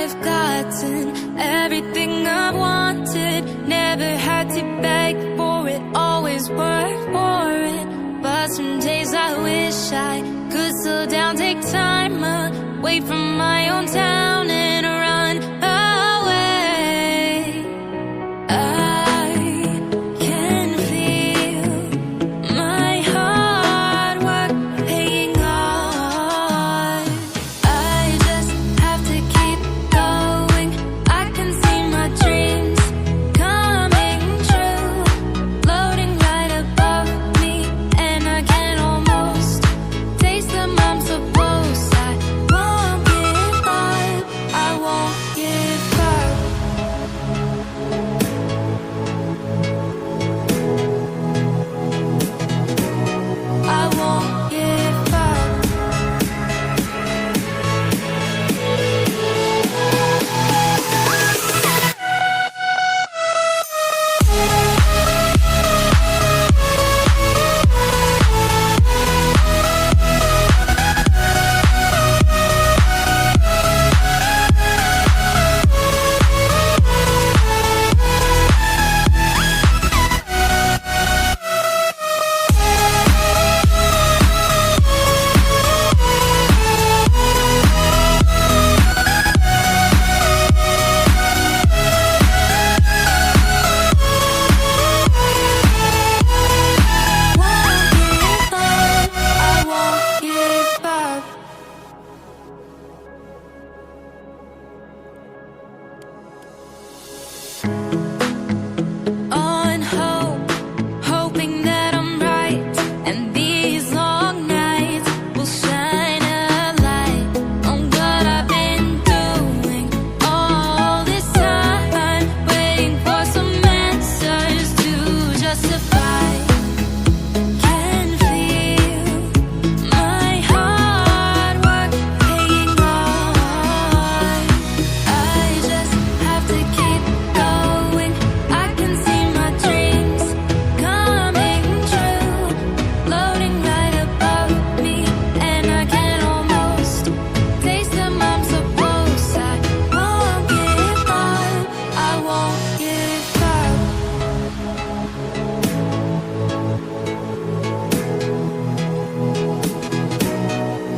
I've gotten everything I wanted, never had to beg for it, always worked for it. But some days I wish I could slow down, take time away from my own town and run away. I can feel my hard work paying off. I just have to keep going. I can see my dreams coming true, floating right above me, and I can almost taste them. I'm so close. I won't give up. I won't give up. I won't give up. On hope, hoping that I'm right, and these long nights will shine a light on what I've been doing all this time, waiting for some answers to justify. Can feel my hard work paying off. I just have to keep going. I can see my dreams coming true, floating right above me, and I can almost taste them. I'm so close. I won't give up. I won't give up.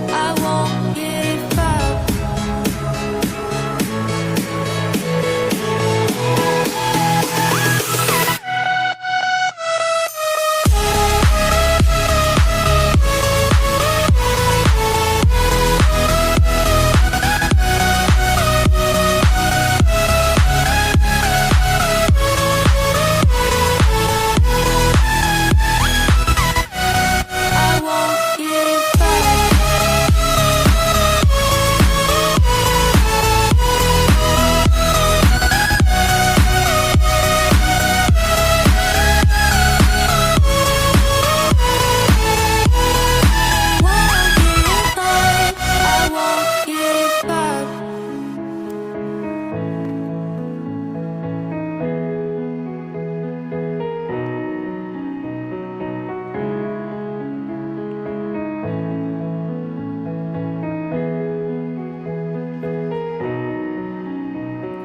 I won't give up. I won't give up. I won't give up.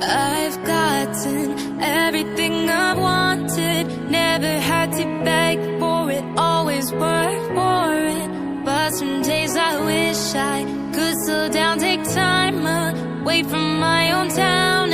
I've gotten everything I wanted, never had to beg for it, always worked for it. But some days I wish I could slow down, take time away from my own town